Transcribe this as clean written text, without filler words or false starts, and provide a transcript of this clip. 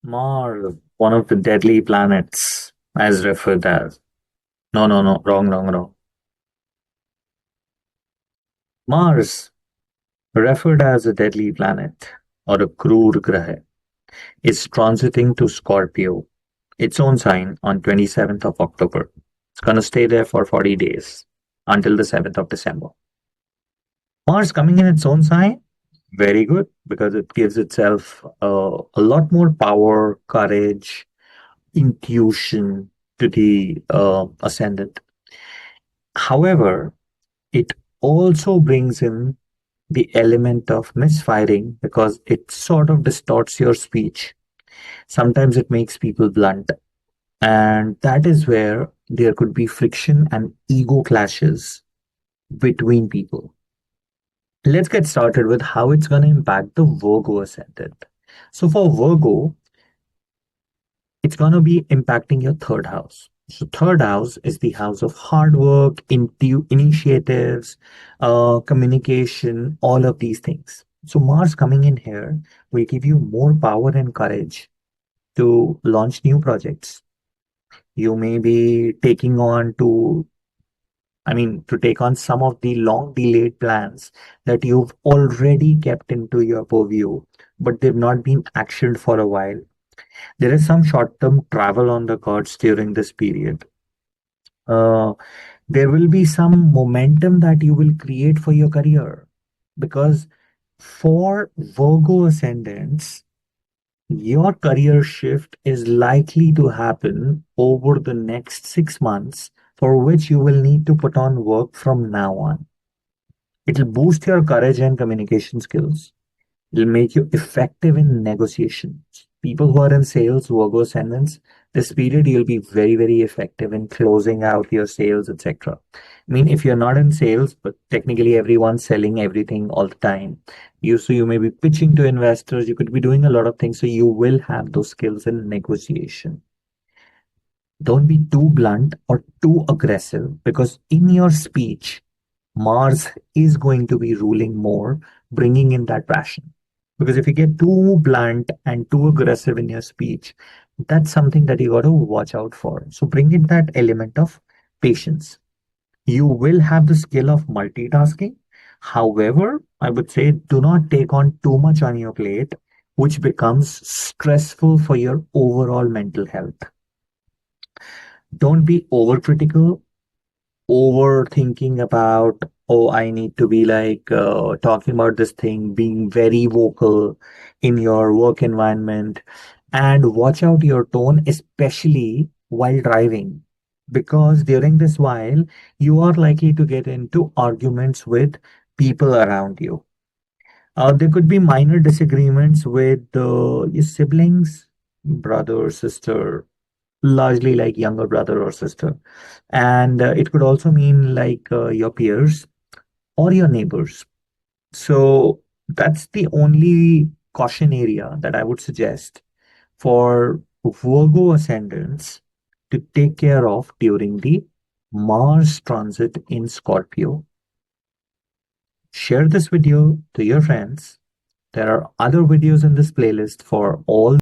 Mars, one of the deadly planets, as referred as. No, no, no, wrong, wrong, wrong. Mars, referred as a deadly planet or a Krur Graha, is transiting to Scorpio, its own sign, on 27th of October. It's going to stay there for 40 days until the 7th of December. Mars coming in its own sign, very good because it gives itself a lot more power, courage, intuition to the ascendant. However, it also brings in the element of misfiring because it sort of distorts your speech. Sometimes it makes people blunt, and that is where there could be friction and ego clashes between people. Let's get started with how it's going to impact the Virgo ascendant. So, for Virgo, it's going to be impacting your third house. So, third house is the house of hard work, initiatives, communication, all of these things. So, Mars coming in here will give you more power and courage to launch new projects. You may be taking on to, to take on some of the long delayed plans that you've already kept into your purview, but they've not been actioned for a while. There is some short-term travel on the cards during this period. Uh, there will be some momentum that you will create for your career because for Virgo ascendants, your career shift is likely to happen over the next 6 months, for which you will need to put on work from now on. It'll boost your courage and communication skills. It'll make you effective in negotiations. People who are in sales, Virgo ascendants, this period you'll be very, very effective in closing out your sales, etc. If you're not in sales, but technically everyone's selling everything all the time. You may be pitching to investors, you could be doing a lot of things, so you will have those skills in negotiation. Don't be too blunt or too aggressive because in your speech, Mars is going to be ruling more, bringing in that passion. Because if you get too blunt and too aggressive in your speech, that's something that you got to watch out for. So bring in that element of patience. You will have the skill of multitasking. However, I would say do not take on too much on your plate, which becomes stressful for your overall mental health. Don't be overcritical, overthinking about, oh, I need to be like talking about this thing, being very vocal in your work environment, and watch out your tone, especially while driving, because during this while you are likely to get into arguments with people around you. There could be minor disagreements with your siblings, brother or sister, largely like younger brother or sister. And it could also mean like your peers or your neighbors. So that's the only caution area that I would suggest for Virgo ascendants to take care of during the Mars transit in Scorpio. Share this video to your friends. There are other videos in this playlist for all